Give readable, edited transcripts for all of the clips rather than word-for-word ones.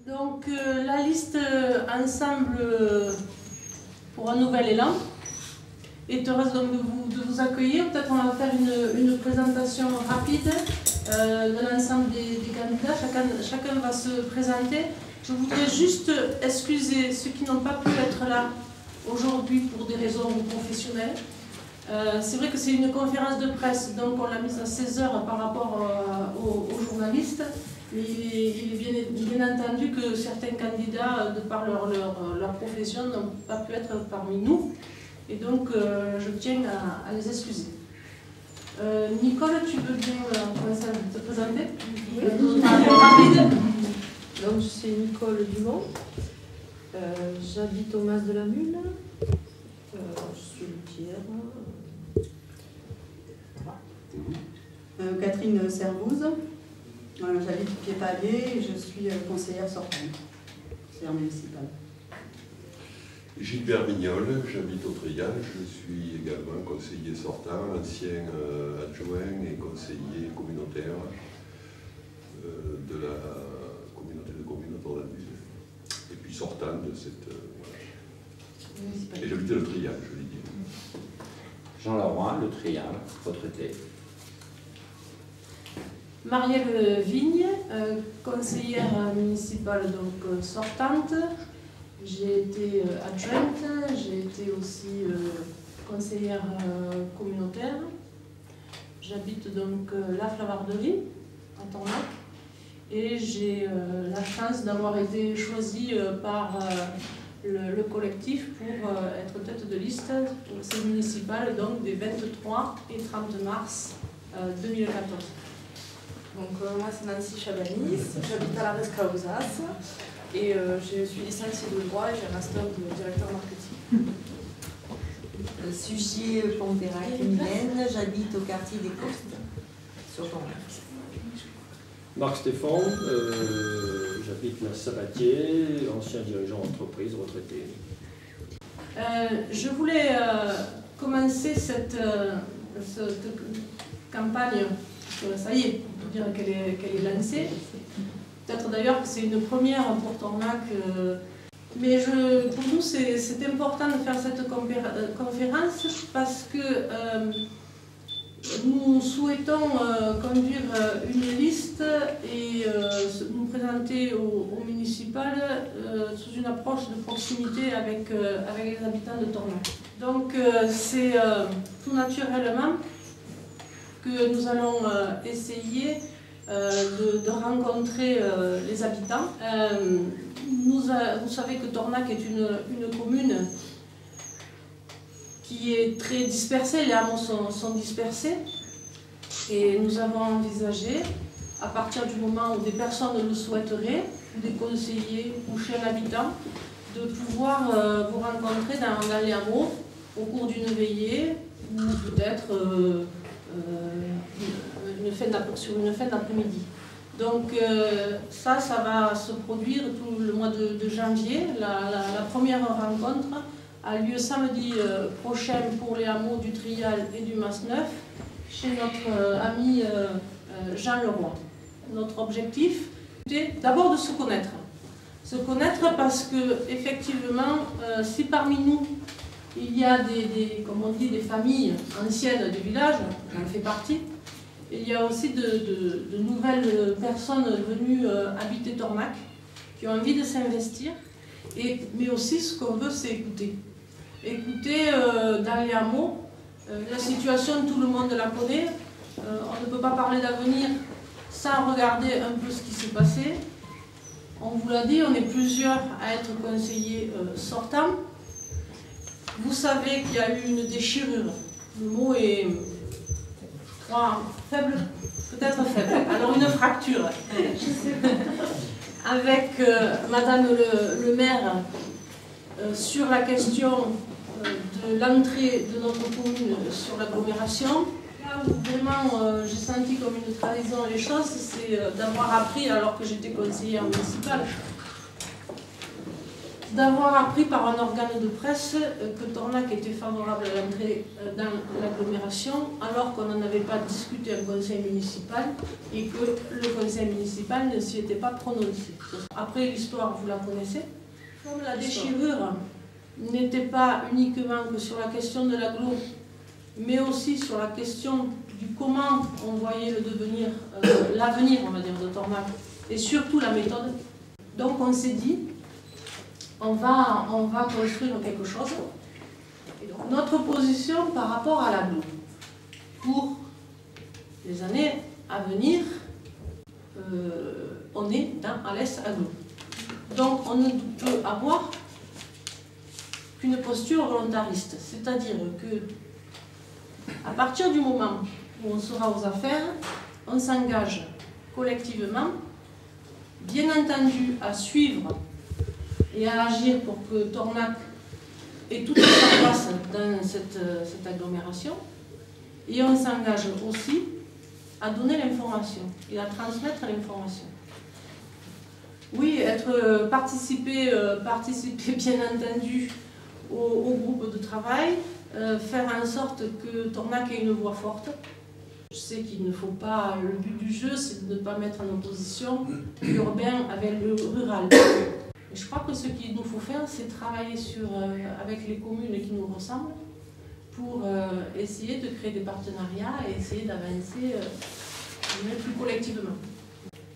Donc la liste Ensemble pour un nouvel élan est heureuse donc de vous accueillir. Peut-être on va faire une présentation rapide de l'ensemble des candidats. Chacun va se présenter. Je voudrais juste excuser ceux qui n'ont pas pu être là aujourd'hui pour des raisons professionnelles. C'est vrai que c'est une conférence de presse, donc on l'a mise à 16 h par rapport aux journalistes. Mais il est bien entendu que certains candidats, de par leur profession, n'ont pas pu être parmi nous. Et donc, je tiens à les excuser. Nicole, tu veux bien commencer à te présenter? Oui. Rapide. Donc, je suis Nicole Dumont. J'habite au Mas de la Mule. Je suis luthière. Voilà. Catherine Servouz. J'habite Pied-Pavé et je suis conseillère sortante, conseillère municipale. Gilbert Mignol, j'habite au Trial, je suis également conseiller sortant, ancien adjoint et conseiller communautaire de la communauté de communes autour d'Anduse. Et puis sortant de cette... voilà. Et j'habite le Trial, je l'ai dit. Jean Leroy, le Trial, retraité. Marielle Vigne, conseillère municipale donc sortante. J'ai été adjointe, j'ai été aussi conseillère communautaire. J'habite donc la Flavarderie, à Tornac, et j'ai la chance d'avoir été choisie par le collectif pour être tête de liste pour ces municipales donc des 23 et 30 mars 2014. Donc moi c'est Nancy Chabanis, j'habite à la Rescausas et je suis licenciée de droit et j'ai un master de directeur marketing. Sugier Pompérac, Mylène, j'habite au quartier des Costes, sur Tornac. Marc Stéphane, j'habite la Sabatier, ancien dirigeant d'entreprise, retraité. Je voulais commencer cette campagne. Ça y est, on peut dire qu'elle est lancée. Peut-être d'ailleurs que c'est une première pour Tornac. Mais pour nous, c'est important de faire cette conférence parce que nous souhaitons conduire une liste et nous présenter aux municipales sous une approche de proximité avec les habitants de Tornac. Donc c'est tout naturellement que nous allons essayer de rencontrer les habitants. Vous savez que Tornac est une commune qui est très dispersée, les hameaux sont dispersés, et nous avons envisagé, à partir du moment où des personnes le souhaiteraient, des conseillers ou chez un habitant, de pouvoir vous rencontrer dans les hameaux au cours d'une veillée ou peut-être sur une fin d'après-midi. Donc ça va se produire tout le mois de janvier. La première rencontre a lieu samedi prochain pour les hameaux du Trial et du Mas-Neuf chez notre ami Jean Leroy. Notre objectif est d'abord de se connaître. Se connaître parce que effectivement, si parmi nous il y a comme on dit, des familles anciennes du village, j'en fais partie. Il y a aussi de nouvelles personnes venues habiter Tornac, qui ont envie de s'investir. Mais aussi, ce qu'on veut, c'est écouter. Écouter dans les hameaux. La situation, tout le monde la connaît. On ne peut pas parler d'avenir sans regarder un peu ce qui s'est passé. On vous l'a dit, on est plusieurs à être conseillers sortants. Vous savez qu'il y a eu une déchirure. Le mot est, je crois, faible, peut-être faible. Alors une fracture. Avec Madame le maire sur la question de l'entrée de notre commune sur l'agglomération. Là où vraiment j'ai senti comme une trahison les choses, c'est d'avoir appris, alors que j'étais conseillère municipale, d'avoir appris par un organe de presse que Tornac était favorable à l'entrée dans l'agglomération, alors qu'on n'en avait pas discuté au conseil municipal et que le conseil municipal ne s'y était pas prononcé. Après, l'histoire, vous la connaissez. Comme la déchirure n'était pas uniquement que sur la question de l'agglo, mais aussi sur la question du comment on voyait le devenir, l'avenir, on va dire, de Tornac, et surtout la méthode. Donc on s'est dit, on va construire quelque chose. Et donc, notre position par rapport à l'agglo, pour les années à venir, on est dans Alès agglo. Donc on ne peut avoir qu'une posture volontariste, c'est-à-dire que à partir du moment où on sera aux affaires, on s'engage collectivement, bien entendu, à suivre et à agir pour que Tornac ait toute sa place dans cette agglomération, et on s'engage aussi à donner l'information et à transmettre l'information. Oui, participer bien entendu au groupe de travail, faire en sorte que Tornac ait une voix forte. Je sais qu'il ne faut pas, le but du jeu, c'est de ne pas mettre en opposition l'urbain avec le rural. Et je crois que ce qu'il nous faut faire, c'est travailler avec les communes qui nous ressemblent pour essayer de créer des partenariats et essayer d'avancer plus collectivement.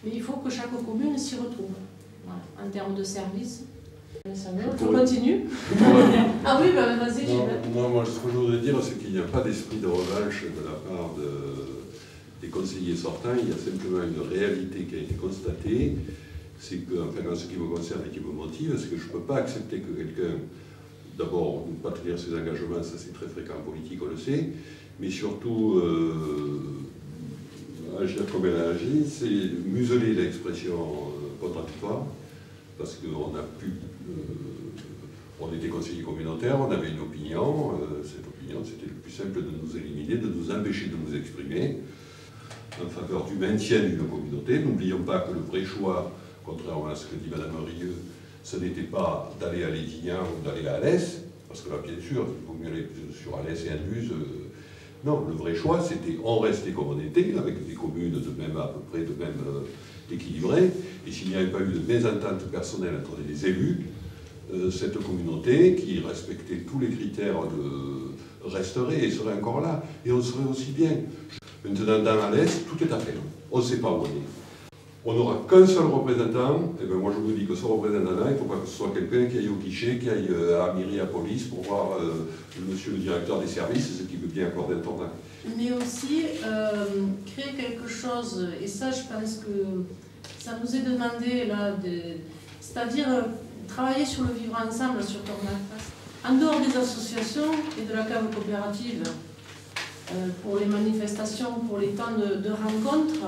Mais il faut que chaque commune s'y retrouve, voilà, en termes de services. Je continue. Ah oui, bah, vas-y. Non, moi, ce que je voudrais dire, c'est qu'il n'y a pas d'esprit de revanche de la part des conseillers sortants. Il y a simplement une réalité qui a été constatée. C'est que, enfin, en ce qui me concerne et qui me motive, c'est que je ne peux pas accepter que quelqu'un, d'abord, ne pas tenir ses engagements, ça c'est très fréquent en politique, on le sait, mais surtout, agir comme elle a agi, c'est museler l'expression contradictoire, parce qu'on a pu. On était conseiller communautaire, on avait une opinion, cette opinion c'était le plus simple de nous éliminer, de nous empêcher de nous exprimer en faveur du maintien d'une communauté. N'oublions pas que le vrai choix, contrairement à ce que dit Mme Rieu, ce n'était pas d'aller à Lédignan ou d'aller à Alès, parce que là bien sûr, il vaut mieux aller sur Alès et Anduze. Non, le vrai choix c'était on restait comme on était, avec des communes de même à peu près de même équilibrées, et s'il n'y avait pas eu de mésentente personnelle entre les élus, cette communauté qui respectait tous les critères resterait et serait encore là, et on serait aussi bien. Maintenant, dans Alès, tout est à faire. On ne sait pas où on est. On n'aura qu'un seul représentant, et bien moi je vous dis que ce représentant-là, il ne faut pas que ce soit quelqu'un qui aille au guichet, qui aille à Myriapolis pour voir monsieur le directeur des services, ce qui veut bien accorder un Tornac. Mais aussi créer quelque chose, et ça je pense que ça nous est demandé là, c'est-à-dire travailler sur le vivre ensemble sur Tornac. En dehors des associations et de la cave coopérative, pour les manifestations, pour les temps de rencontres,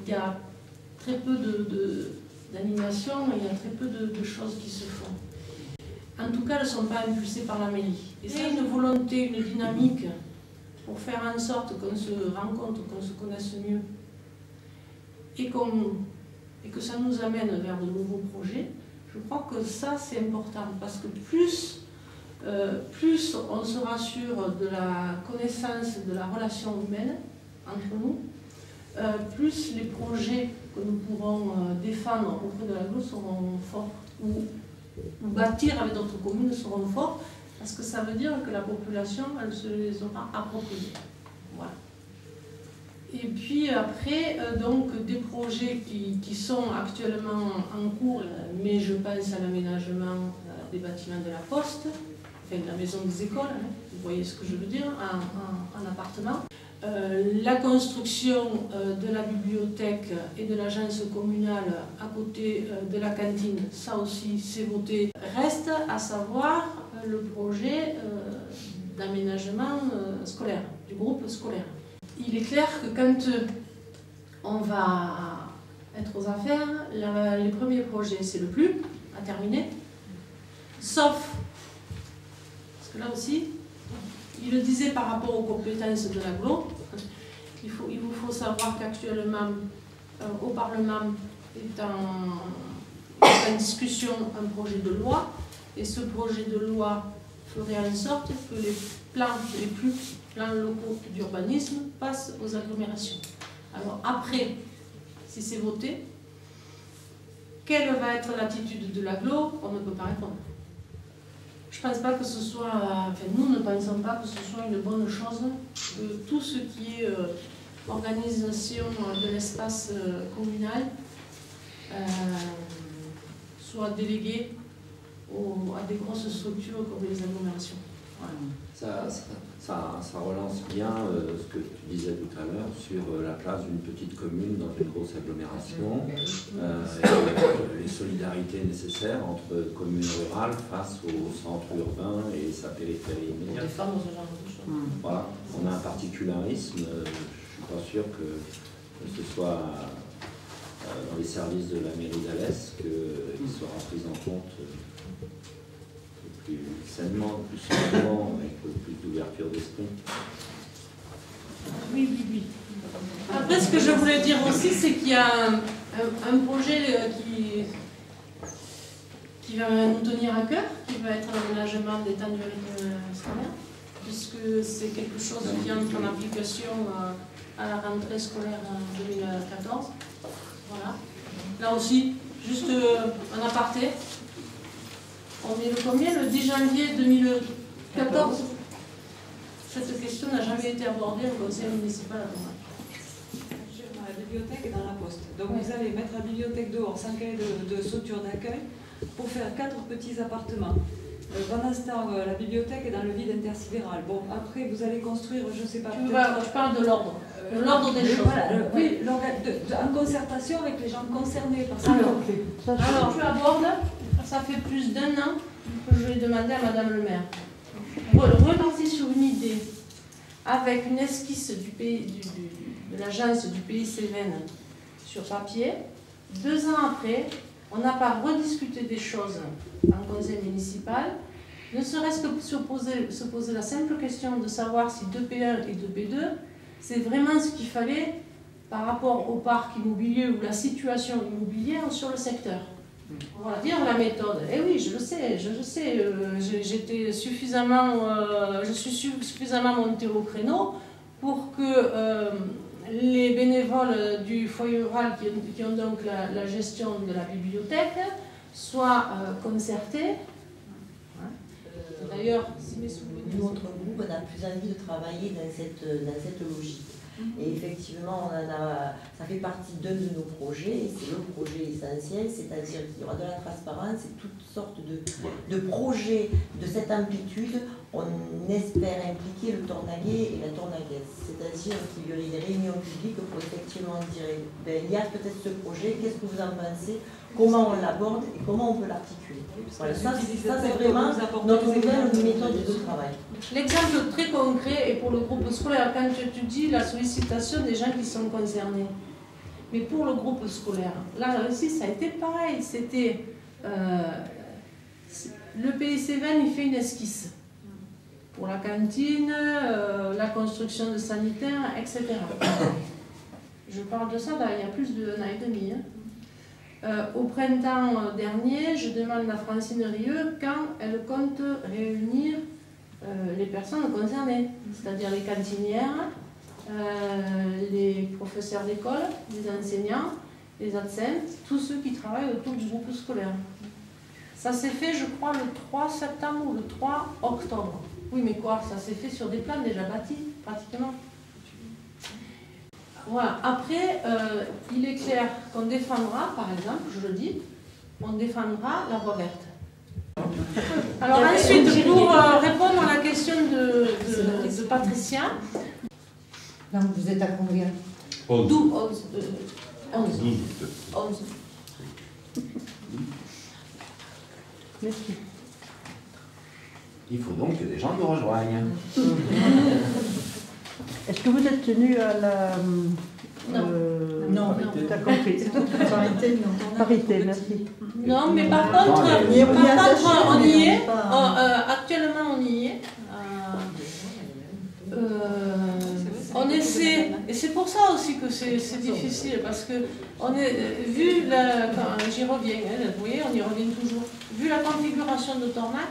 il y a très peu d'animation, il y a très peu de choses qui se font. En tout cas, elles ne sont pas impulsées par la mairie. Et c'est une volonté, une dynamique pour faire en sorte qu'on se rencontre, qu'on se connaisse mieux et que ça nous amène vers de nouveaux projets. Je crois que ça, c'est important parce que plus on sera sûr de la connaissance de la relation humaine entre nous, plus les projets que nous pourrons défendre auprès de l'agglo seront forts, ou bâtir avec d'autres communes seront forts, parce que ça veut dire que la population, elle se les aura appropriés. Voilà. Et puis après, donc des projets qui sont actuellement en cours, mais je pense à l'aménagement des bâtiments de la Poste, enfin de la maison des écoles, hein, vous voyez ce que je veux dire, en appartement. La construction de la bibliothèque et de l'agence communale à côté de la cantine, ça aussi c'est voté. Reste à savoir le projet d'aménagement scolaire, du groupe scolaire. Il est clair que quand on va être aux affaires, les premiers projets c'est le plus à terminer, sauf, parce que là aussi, il le disait par rapport aux compétences de l'agglo, il vous faut savoir qu'actuellement, au Parlement en discussion un projet de loi, et ce projet de loi ferait en sorte que les plans locaux d'urbanisme passent aux agglomérations. Alors après, si c'est voté, quelle va être l'attitude de l'agglo? On ne peut pas répondre. Je ne pense pas que ce soit, enfin nous ne pensons pas que ce soit une bonne chose que tout ce qui est organisation de l'espace communal soit délégué à des grosses structures comme les agglomérations. Voilà. Ça relance bien ce que tu disais tout à l'heure sur la place d'une petite commune dans une grosse agglomération, et les solidarités nécessaires entre communes rurales face au centre urbain et sa périphérie immédiate. Défendre ce genre de choses. Voilà, on a un particularisme, je ne suis pas sûr que ce soit dans les services de la mairie d'Alès qu'il sera pris en compte plus sainement, plus sereinement, avec plus d'ouverture d'esprit. Oui. Après, ce que je voulais dire aussi, c'est qu'il y a un projet qui va nous tenir à cœur, qui va être l'aménagement des temps du rythme scolaire, puisque c'est quelque chose qui entre en application à la rentrée scolaire 2014. Voilà. Là aussi, juste un aparté. On est le combien? Le 10 janvier 2014. Cette question n'a jamais été abordée au conseil municipal à Tournai. Dans la bibliothèque et dans la poste. Donc vous allez mettre la bibliothèque dehors sans cahier de structure d'accueil pour faire 4 petits appartements. Pendant ce temps, la bibliothèque est dans le vide intersidéral. Bon, après vous allez construire, je ne sais pas. Je parle de l'ordre. L'ordre des choses. Voilà, oui, en concertation avec les gens concernés. Alors, tu abordes. Ça fait plus d'1 an que je l'ai demandé à Madame le maire. Repartir sur une idée avec une esquisse de l'agence du pays Cévennes sur papier. 2 ans après, on n'a pas rediscuté des choses en conseil municipal, ne serait-ce que se poser la simple question de savoir si 2P1 et 2P2, c'est vraiment ce qu'il fallait par rapport au parc immobilier ou la situation immobilière sur le secteur. On va dire la méthode. Eh oui, je le sais. J'étais suffisamment, je suis suffisamment montée au créneau pour que les bénévoles du foyer rural qui ont donc la gestion de la bibliothèque soient concertés. D'ailleurs, si mes souvenirs... Notre groupe n'a plus envie de travailler dans cette logique. Et effectivement, ça fait partie d'un de nos projets, et c'est le projet essentiel, c'est-à-dire qu'il y aura de la transparence et toutes sortes de projets de cette amplitude. On espère impliquer le tournaguet et la tournagaise, c'est-à-dire qu'il y aurait des réunions publiques pour effectivement dire il y a peut-être ce projet, qu'est-ce que vous en pensez, comment on l'aborde et comment on peut l'articuler. Voilà, ça c'est vraiment notre nouvelle méthode de travail. L'exemple très concret est pour le groupe scolaire, quand tu dis la sollicitation des gens qui sont concernés. Mais pour le groupe scolaire, là aussi ça a été pareil, c'était le pays Cévennes, il fait une esquisse pour la cantine, la construction de sanitaires, etc. Je parle de ça là, il y a plus d'1 an et demi. Au printemps dernier, je demande à Francine Rieu quand elle compte réunir les personnes concernées, c'est-à-dire les cantinières, les professeurs d'école, les enseignants, les absents, tous ceux qui travaillent autour du groupe scolaire. Ça s'est fait, je crois, le 3 septembre ou le 3 octobre. Oui, mais quoi? Ça s'est fait sur des plans déjà bâtis, pratiquement. Voilà. Après, il est clair qu'on défendra, par exemple, je le dis, on défendra la voie verte. Alors ensuite, pour répondre à la question de Patricia... Donc vous êtes à combien? 11. Merci. Il faut donc que des gens nous rejoignent. Est-ce que vous êtes tenu à la... Non, t'as compris. Parité, non. Parité, merci. Non, mais par contre, on y est. Actuellement, on y est. On essaie, et c'est pour ça aussi que c'est difficile, parce que j'y reviens, hein, vous voyez, on y revient toujours. Vu la configuration de Tornac,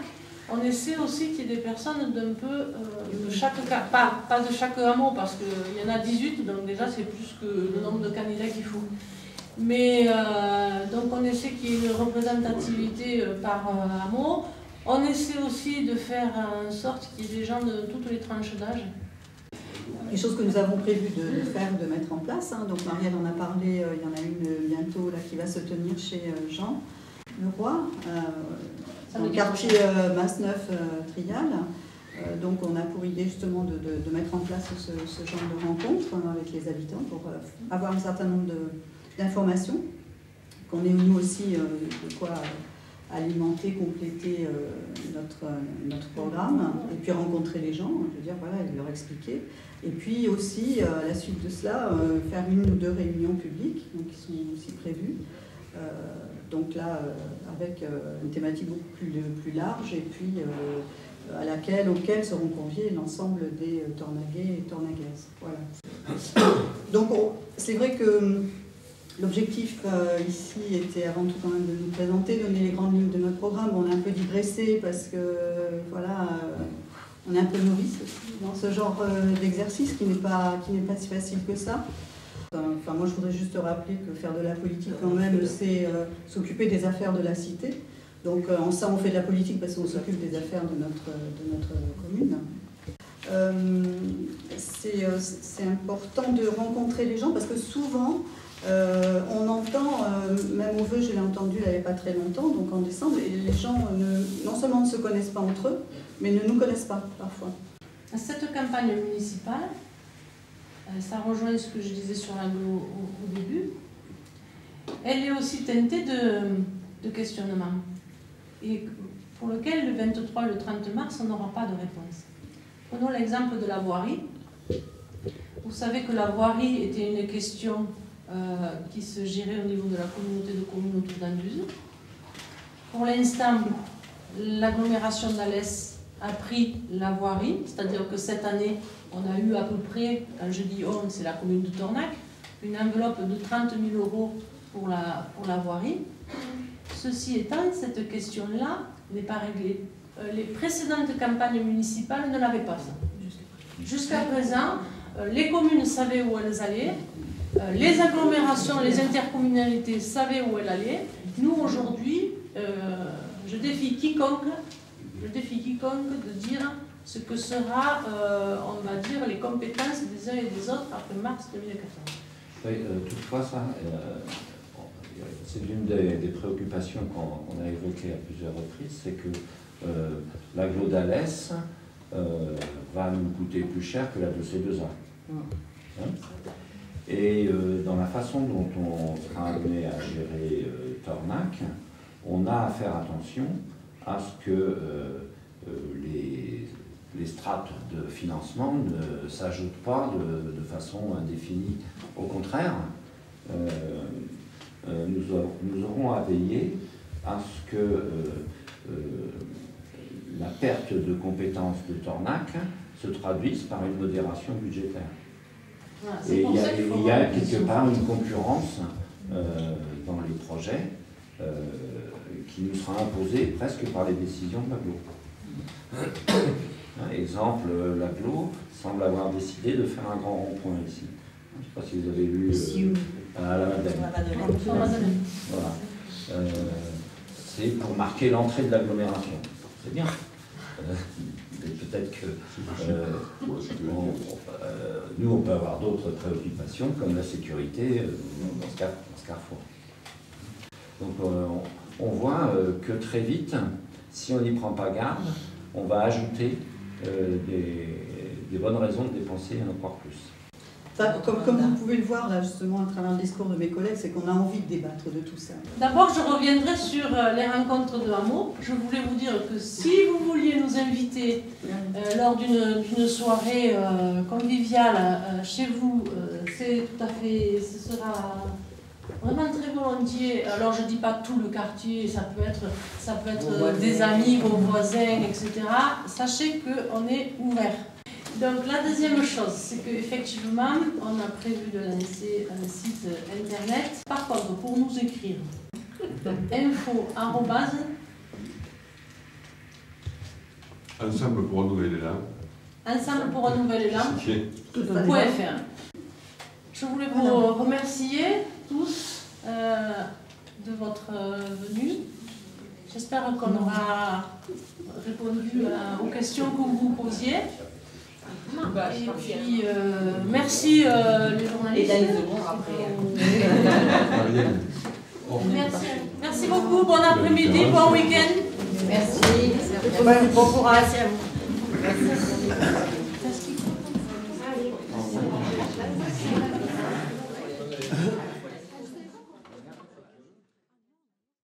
on essaie aussi qu'il y ait des personnes d'un peu de chaque cas, pas de chaque hameau, parce qu'il y en a 18, donc déjà c'est plus que le nombre de candidats qu'il faut. Mais donc on essaie qu'il y ait une représentativité par hameau. On essaie aussi de faire en sorte qu'il y ait des gens de toutes les tranches d'âge. Les choses que nous avons prévu de faire, de mettre en place, hein. Donc Marielle en a parlé, il y en a une bientôt là, qui va se tenir chez Jean Leroy, dans le quartier Masneuf-Trial. Donc on a pour idée justement de mettre en place ce genre de rencontre avec les habitants pour avoir un certain nombre d'informations, qu'on ait nous aussi de quoi alimenter, compléter notre programme, et puis rencontrer les gens, je veux dire, voilà, et leur expliquer. Et puis aussi, à la suite de cela, faire 1 ou 2 réunions publiques, donc, qui sont aussi prévues. Donc là, avec une thématique beaucoup plus large, et puis auquel seront conviés l'ensemble des Tornagais et Tornagaises. Voilà. Donc c'est vrai que l'objectif ici était avant tout quand même de nous présenter, donner les grandes lignes de notre programme. On a un peu digressé parce que voilà, on est un peu novice aussi dans ce genre d'exercice qui n'est pas si facile que ça. Enfin, moi je voudrais juste rappeler que faire de la politique quand même, c'est s'occuper des affaires de la cité. Donc en ça on fait de la politique parce qu'on s'occupe des affaires de notre commune. C'est important de rencontrer les gens parce que souvent on entend, même au vœu je l'ai entendu là, il n'y a pas très longtemps, donc en décembre, les gens non seulement ne se connaissent pas entre eux, mais ne nous connaissent pas parfois. Cette campagne municipale, ça rejoint ce que je disais sur l'aglo au début, elle est aussi teintée de questionnements, et pour lequel le 23 et le 30 mars, on n'aura pas de réponse. Prenons l'exemple de la voirie. Vous savez que la voirie était une question qui se gérait au niveau de la communauté de communes autour d'Anduze. Pour l'instant, l'agglomération d'Alès a pris la voirie, c'est-à-dire que cette année, on a eu à peu près, quand je dis on, c'est la commune de Tornac, une enveloppe de 30 000 € pour la voirie. Ceci étant, cette question-là n'est pas réglée. Les précédentes campagnes municipales ne l'avaient pas, ça. Jusqu'à présent, les communes savaient où elles allaient, les agglomérations, les intercommunalités savaient où elles allaient. Nous, aujourd'hui, je défie quiconque de dire ce que sera, on va dire, les compétences des uns et des autres après mars 2014. Oui, toutefois, ça, c'est l'une des préoccupations qu'on a évoquées à plusieurs reprises, c'est que l'agglo d'Alès va nous coûter plus cher que la de C2A. Hein? Et dans la façon dont on sera amené à gérer Tornac, on a à faire attention à ce que les strates de financement ne s'ajoutent pas de façon indéfinie. Au contraire, nous aurons à veiller à ce que la perte de compétences de Tornac se traduise par une modération budgétaire. Voilà, et il y a quelque part une concurrence dans les projets qui nous sera imposée presque par les décisions de l'agglo. Exemple, l'agglo semble avoir décidé de faire un grand rond-point ici. Je ne sais pas si vous avez vu à la Madeleine. Voilà. C'est pour marquer l'entrée de l'agglomération. C'est bien. Mais peut-être que nous, on peut avoir d'autres préoccupations comme la sécurité dans ce carrefour. Donc on voit que très vite, si on n'y prend pas garde, on va ajouter des bonnes raisons de dépenser encore plus. Comme vous pouvez le voir là justement à travers le discours de mes collègues, c'est qu'on a envie de débattre de tout ça. D'abord, je reviendrai sur les rencontres de hameaux. Je voulais vous dire que si vous vouliez nous inviter lors d'une soirée conviviale chez vous, c'est tout à fait, ce sera vraiment très volontiers. Alors je ne dis pas tout le quartier, ça peut être des amis, vos voisins, etc. Sachez qu'on est ouvert. Donc la deuxième chose, c'est qu'effectivement, on a prévu de lancer un site internet. Par contre, pour nous écrire, info@ Ensemble pour un nouvel élan. Ensemble pour un nouvel élan.fr. Je voulais vous remercier tous de votre venue. J'espère qu'on aura répondu aux questions que vous vous posiez. Et puis, merci les journalistes. Merci beaucoup, bon après-midi, bon week-end. Merci. Bon courage à vous. Merci.